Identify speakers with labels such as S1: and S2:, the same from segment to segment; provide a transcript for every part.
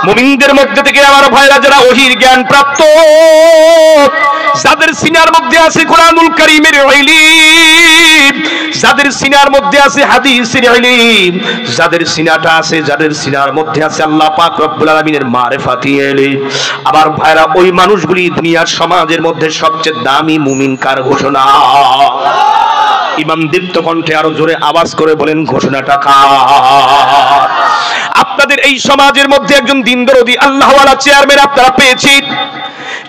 S1: মুমিনদের মধ্যে থেকে আমার ভাইরা যারা ওহীর জ্ঞান প্রাপ্ত, যাদের সিনার মধ্যে আছে কোরআনুল কারীমের ইলম, যাদের সিনার মধ্যে আছে হাদিসের ইলম, যাদের সিনাটা আছে, যাদের সিনার মধ্যে আছে আল্লাহ পাক রব্বুল আলামিনের মারিফাতি ইলম, আবার ভাইরা ওই মানুষগুলি দুনিয়ার সমাজের মধ্যে সবচেয়ে দামি মুমিন কার ঘোষণা? ইমাম দীপ্ত কণ্ঠে আরো জোরে আওয়াজ করে বলেন ঘোষণাটা কার? আপনাদের এই সমাজের মধ্যে একজন দিনদরদি আল্লাহওয়ালা চেয়ারম্যান আপনারা পেয়েছেন,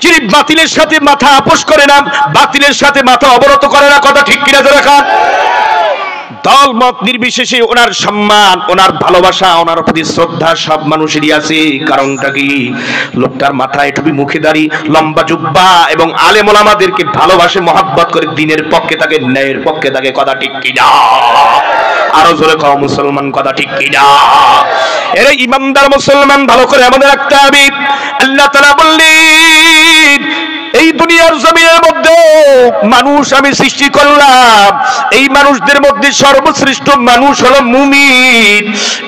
S1: যিনি বাতিলের সাথে মাথা আপোষ করে না, বাতিলের সাথে মাথা অবরত করে না। কথা ঠিক কিনা জোরে কার? দল মত নির্বিশেষে ওনার সম্মান, ওনার ভালোবাসা, ওনার প্রতি শ্রদ্ধা সব মানুষেরই আছে। কারণটা কি? লোকটার মাথায় টুপি, মুখে দাড়ি, লম্বা জুব্বা এবং আলেম ওলামাদেরকে ভালোবাসে, মহব্বত করে, দিনের পক্ষে থাকে, ন্যায়ের পক্ষে থাকে। কথা ঠিক কিনা? আরো জোরে কও মুসলমান, কথা ঠিক কিনা? এর ইমানদার মুসলমান ভালো করে আমাদের রাখতে হবে। আল্লাহ তাআলা বললেন এই দুনিয়ার জমিনের মধ্যে মানুষ আমি সৃষ্টি করলাম, এই মানুষদের মধ্যে সর্বশ্রেষ্ঠ মানুষ হলো মুমিন।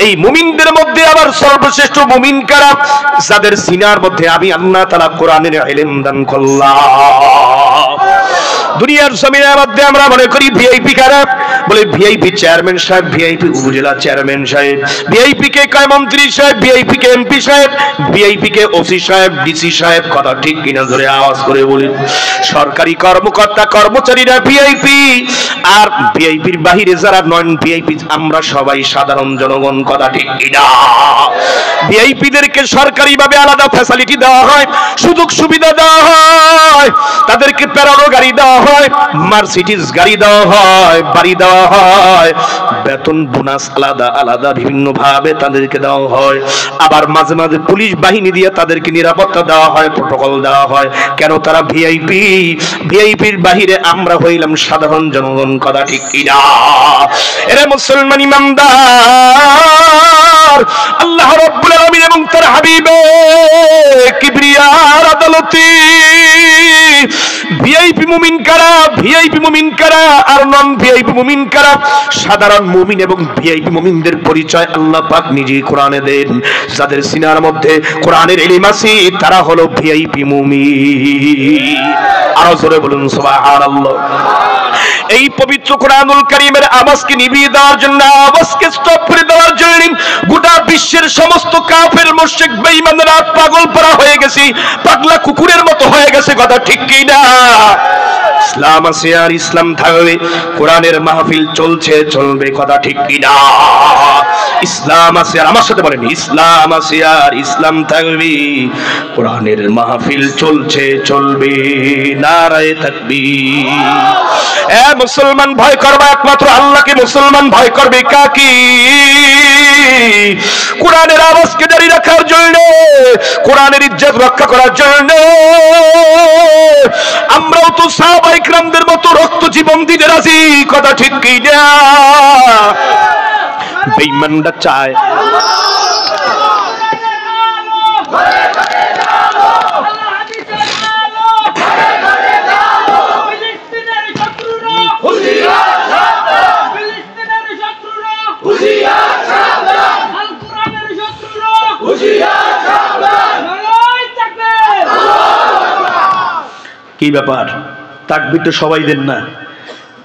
S1: এই মুমিনদের মধ্যে আবার সর্বশ্রেষ্ঠ মুমিন কারা? যাদের সিনার মধ্যে আমি আল্লাহ তাআলা কোরআনের ইলম দান করলাম। দুনিয়ার জমিনের মধ্যে আমরা মনে করি ভিআইপি কারা? বলে ভিআইপি চেয়ারম্যান সাহেব, ভিআইপি উপজেলা চেয়ারম্যান সাহেব, ভিআইপি কে কয় মন্ত্রী সাহেব, ভিআইপি কে এমপি সাহেব, ভিআইপি কে ওসি সাহেব, ডিসি সাহেব। কথা ঠিক কিনা জোরে আওয়াজ করে বলেন। সরকারি কর্মকর্তা কর্মচারীরা ভিআইপি, আর ভিআইপির বাহিরে যারা নন ভিআইপি আমরা সবাই সাধারণ জনগণ। কথা ঠিক কিনা? ভিআইপিদেরকে সরকারিভাবে আলাদা ফ্যাসিলিটি দেওয়া হয়, সুযোগ সুবিধা দেওয়া হয়, তাদেরকে প্যারারো গাড়ি দেওয়া হয়, মার্সিডিজ গাড়ি দেওয়া হয়, বাড়ি দেওয়া হয়, বেতন বোনাস আলাদা আলাদা বিভিন্ন ভাবে তাদেরকে দেওয়া হয়। আবার মাঝে মাঝে পুলিশ বাহিনী দিয়ে তাদেরকে নিরাপত্তা দেওয়া হয়, প্রটোকল দেওয়া হয়। কেন? তারা ভিআইপি। ভিআইপির বাহিরে আমরা হইলাম সাধারণ জনগণ। কথা ঠিক কিনা? এরা মুসলমান ইমানদার আল্লাহ রাব্বুল আলামিন এবং তার হাবিবের কিবরিয়ার আদালতে ভিআইপি মুমিন কারা, ভিআইপি মুমিন কারা আর নন ভিআইপি মুমিন কারা? সাধারণ মুমিন এবং ভিআইপি মুমিনদের পরিচয় আল্লাহ পাক নিজেই কোরআনে দেন। যাদের সিনার মধ্যে কোরআনের ইলম আছে তারা হলো ভিআইপি মুমিন। আরো জোরে বলুন সুবহানাল্লাহ। এই পবিত্র কোরআনুল কারীমের আওয়াজকে নিভিয়ে দেওয়ার জন্য, আওয়াজকে স্টপ করে দেওয়ার জন্য গোটা বিশ্বের সমস্ত কাফের মুশরিক বেঈমানরা পাগল পারা হয়ে গেছে, পাগলা কুকুরের মতো হয়ে গেছে। কথা ঠিক কি না? ইসলাম আছে আর ইসলাম থাকবে, কোরআনের মাহফিল চলছে চলবে। কথা ঠিক কি না? ইসলাম আছে আর, আমার সাথে বলেন, ইসলাম আছে আর ইসলাম থাকবে, কোরআনের মাহফিল চলছে চলবে। নারায়ে তাকবীর। এ মুসলমান ভয় করবে একমাত্র আল্লাহকে, মুসলমান ভয় করবে কাকে? কোরআনের আওয়াজকে জারি রাখার জন্য, কোরআনের ইজ্জত রক্ষা করার জন্য আমরাও তো সাহাবায়ে কিরামদের মতো রক্ত জীবন দিতে রাজি। কথা ঠিক কি না? বেঈমানরা চায় কি ব্যাপার? তাকবীর তো সবাই দেন না।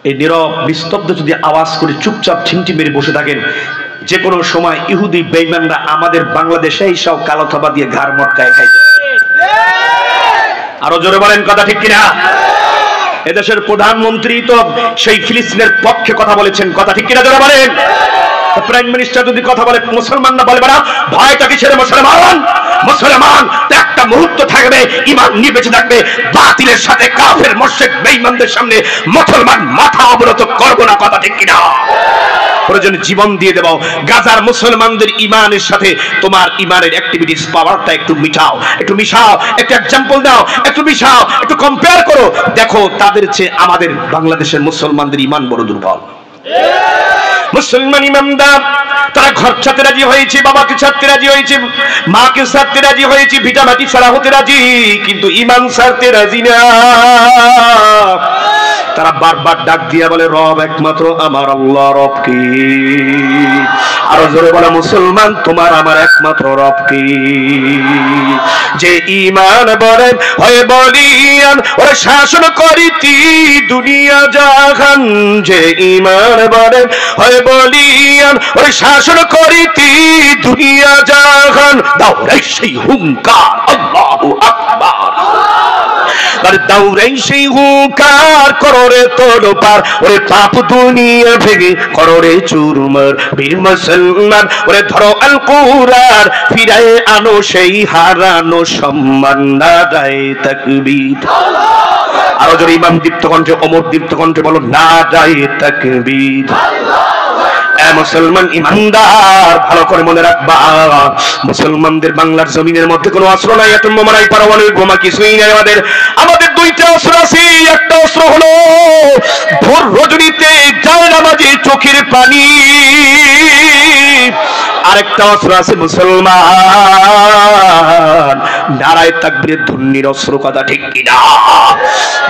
S1: এই নীরব নিস্তব্ধ যদি আওয়াজ করে চুপচাপ ছিনটি মেরে বসে থাকেন, যে কোনো সময় ইহুদি বেঈমানরা আমাদের বাংলাদেশে এই সব কালো থাবা দিয়ে ঘাড় মটকায় খাইতে। আরো জোরে বলেন, কথা ঠিক কিনা? এদেশের প্রধানমন্ত্রী তো সেই ফিলিস্তিনের পক্ষে কথা বলেছেন। কথা ঠিক কিনা জোরে বলেন? প্রাইম মিনিস্টার যদি কথা বলে মুসলমানরা বলবে না ভয়টা কিসের? মুসলমান মুসলমান একটা মুহূর্ত থাকবে, ঈমান নিয়ে বেঁচে থাকবে। বাতিলের সাথে কাফের মুশরিক বেঈমানদের সামনে মুসলমান মাথা অবনত করব না। কথা ঠিক কিনা? প্রয়োজনে জীবন দিয়ে দেব। গাজার মুসলমানদের ঈমানের সাথে তোমার ঈমানের অ্যাক্টিভিটিস পাওয়ারটা একটু মিটাও, একটু মিশাও, একটা এক্সাম্পল দাও, একটু মিশাও, একটু কম্পেয়ার করো। দেখো তাদের চেয়ে আমাদের বাংলাদেশের মুসলমানদের ঈমান বড় দুর্বল। মুসলমান ইমানদার তারা ঘর ছাড়তে রাজি হয়েছে, বাবাকে ছাড়তে রাজি হয়েছে, মাকে ছাড়তে রাজি হয়েছে, ভিটা মাটি ছাড়া হতে রাজি, কিন্তু ঈমান ছাড়তে রাজি না। তারা বারবার ডাক দিয়া বলে রব একমাত্র আমার আল্লাহ। রব কি? আরো জোরে বলো মুসলমান তোমার আমার একমাত্র রব কি? যে ঈমান বলে হয় বলিয়ান ওরে শাসন করিতি দুনিয়া জাহান, যে ঈমান বলে হয় বলিয়ান ওরে শাসন করিতি দুনিয়া জাহান। দাও রে সেই হুঙ্কার আল্লাহু আকবার, দাউরে সেই হুঙ্কার করো রে তোলপার, ওরে পাপ দুনিয়া ভেঙে করো রে চুরমার। বীর মুসলমান ওরে ধরো আল কুরআন, ফিরায়ে আনো সেই হারানো সম্মান। নারায়ে তাকবীর। আরো জোরে ইমাম দীপ্ত কণ্ঠে, ওমর দীপ্ত কণ্ঠে বলো নারায়ে তাকবীর। মুসলমান ইমানদার ভালো করে মনে রাখবা, মুসলমানদের বাংলার জমিনের মধ্যে কোনো অস্ত্র নাই, এত বোমা নাই, পারমাণবিক বোমা কিছুই নাই। আমাদের দুইটা অস্ত্র আছে। একটা অস্ত্র হলো ভোর রজনীতে জায়নামাজে চোখের পানি, আরেকটা অস্ত্র আছে মুসলমান নারায়ে তাকবীরের ধ্বনির অস্ত্র। কথা ঠিক কিনা?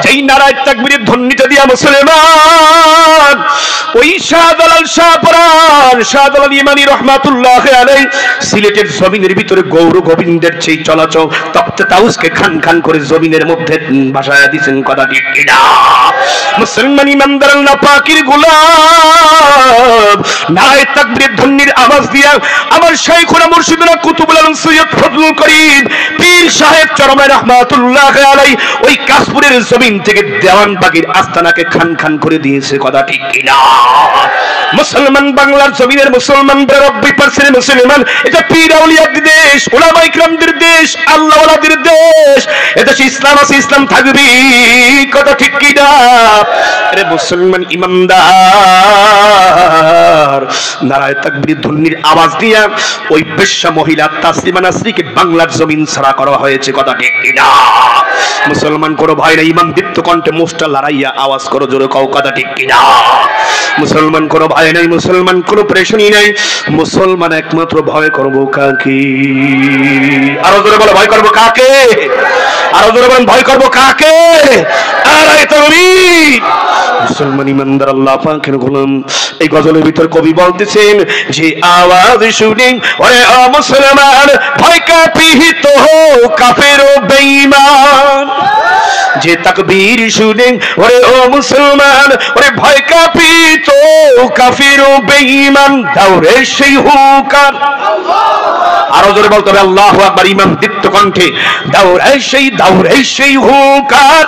S1: যেই নারায়ে তাকবীরের ধ্বনিটা দিয়া মুসলমান ওই শাহজালাল শাহপরান শাহজালাল ইমানি রহমাতুল্লাহ আলাইহি সিলেটের জমিনের ভিতরে গৌর গোবিন্দের সেই চলাচল তপ্ত তাউসকে খান খান করে জমিনের মধ্যে ভাসায়া দিয়েছেন। কথা ঠিক কিনা? মুসলমান ইমানদার আল্লাহ পাকের গোলাম নারায়ে তাকবীরের ধ্বনির আওয়াজ দিয়া আমার শাইখুনা মুর্শিদুনা কুতুবুল আলম সৈয়দ ফজলুল করিম পীর সাহেব চরমায় রহমাতুল্লাহ আলাইহি ওই কাশপুরের জমিন থেকে দেওয়ানবাগীর আস্তানাকে খান খান করে দিয়েছে। কথা ঠিক কিনা? মুসলমান বাংলার জমিনের মুসলমান 90% মুসলমান। এটা পীর আউলিয়াদের দেশ, উলামা ইকরামদের দেশ, আল্লাহ ওয়ালাদের দেশ। এটা ইসলাম আছে, ইসলাম থাকবে। কথা ঠিক কিনা? আরে মুসলমান ইমানদার নারায়ে তাকবীর ধ্বনির আওয়াজ দিয়া ওই বেশ্যা মহিলা তাসলিমা নাসরিকে বাংলার জমিন ছাড়া করা হয়েছে। কথা ঠিক কিনা? মুসলমান করো ভাই না, ইমাম দীপ্ত কণ্ঠে মুষ্টা লড়াইয়া আওয়াজ করো জোরে কও। কথা ঠিক কিনা? মুসলমান কোনো ভয় নাই, মুসলমান কোনো প্রেশানি নাই। মুসলমান একমাত্র ভয় করবো কাকে? আরো জোরে বলো ভয় করবো কাকে? আরো জোরে বলেন ভয় করবো কাকে? নারায়ে তাকবীর। মুসলমান ইমানদার আল্লাহ পাকের গোলাম। এই গজলের ভিতর কবি বলতেছেন যে আওয়াজ শুনে ওরে ও মুসলমান ভয় কাঁপিত হো কাফের ও বেঈমান, যে তাকবীর শুনে ওরে ও মুসলমান ওরে ভয় কাঁপিত কাফির ও বেঈমান। দাউরে সেই হুঙ্কার, আরো জোরে বলতে হবে আল্লাহু আকবার। ইমাম দীপ্ত কণ্ঠে দাউরে সেই হুঙ্কার।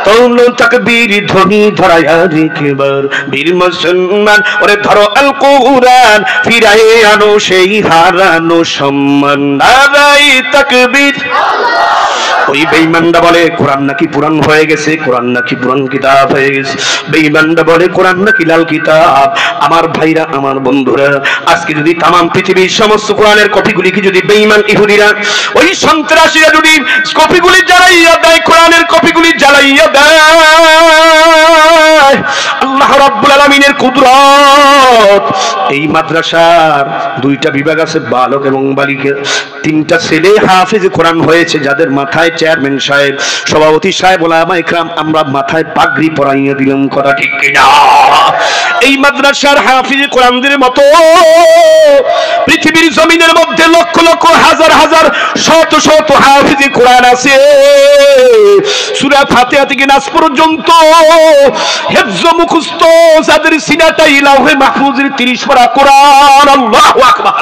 S1: তৌল তাকবীর ধ্বনি ধরায়া রেখেবার বীর মুসলমান ওরে ধরো আল কুরআন, ফিরায়ে আনো সেই হারানো সম্মান। নারায়ে তাকবীর। ওই বেঈমানরা বলে কোরআন নাকি পুরান হয়ে গেছে, কোরআন নাকি পুরান কিতাব হয়ে গেছে। বেঈমানরা বলে কোরআন নাকি লাল কিতাব। আমার ভাইরা, আমার বন্ধুরা, আজকে যদি তামাম পৃথিবীর সমস্ত কোরআনের কপিগুলিকে যদি বেঈমান ইহুদিরা ওই সন্ত্রাসীরা যদি কপিগুলি জ্বালাইয়া দেয়, কোরআনের কপিগুলি জ্বালাইয়া দেয়, আল্লাহ রাব্বুল আলামিনের কুদরত। এই মাদ্রাসার দুইটা বিভাগ আছে, বালক এবং বালিকা। 3টা ছেলে হাফেজ কোরআন হয়েছে, যাদের মাথায় চেয়ারম্যান সাহেব, সভাপতি সাহেব, ওলামা ইকরাম আমরা মাথায় পাগড়ি পরাইয়া দিলাম। কথা ঠিক কিনা? এই মাদ্রাসার হাফিজ কোরআনদের মতো পৃথিবীর জমিনের মধ্যে লক্ষ লক্ষ হাজার হাজার শত শত হাফিজ কোরআন আছে। সূরা ফাতিহা থেকে নাস পর্যন্ত হিফজ মুখস্থ, যাদের সিনাটাই লাউহে মাহফুজের 30 পারা কোরআন। আল্লাহু আকবার।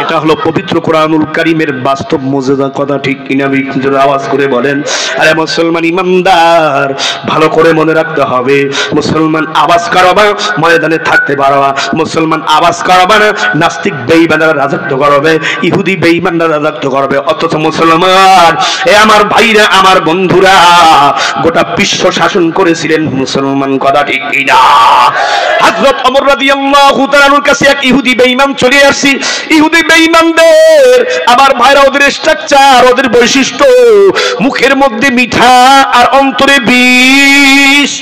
S1: এটা হলো পবিত্র কোরআনুল কারীমের বাস্তব মুজিজা। কথা ঠিক কিনা? বিকৃত আওয়াজ করে বলেন। আরে মুসলমান ইমানদার ভালো করে মনে রাখতে হবে, মুসলমান আওয়াজ করবা ময়দানে থাকতে পারবা, মুসলমান আওয়াজ করবা না নাস্তিক বেঈমানরা রাজত্ব করবে, ইহুদি বেঈমানরা রাজত্ব করবে। অথচ মুসলমান, এ আমার ভাইরা, আমার বন্ধুরা, গোটা বিশ্ব শাসন করেছিলেন মুসলমান। কথা ঠিক কিনা? হযরত ওমর রাদিয়াল্লাহু তাআলার কাছে এক ইহুদি বেঈমান চলে আসছে। ইহুদি বেঈমানদের আমার ভাইরা ওদের স্ট্রাকচার, ওদের বৈশিষ্ট্য, মুখের মধ্যে মিঠা আর অন্তরে বিষ।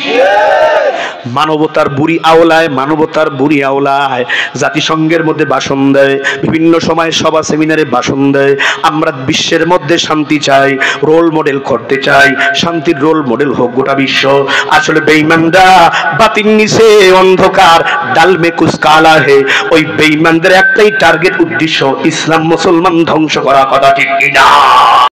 S1: মানবতার বুড়ি আওলায়, মানবতার বুড়ি আওলায় জাতিসংঘের মধ্যে ভাষণ দেয়, বিভিন্ন সময় সভা সেমিনারে ভাষণ দেয়। আমরা বিশ্বের মধ্যে শান্তি চাই, রোল মডেল করতে চাই, শান্তির রোল মডেল হোক গোটা বিশ্ব। আসলে বেঈমানরা বাতির নিচে অন্ধকার, ডাল মে কুছ কালা হে। ওই বেঈমানদের একটাই টার্গেট, উদ্দেশ্য ইসলাম মুসলমান ধ্বংস করা। কথা ঠিক কিনা?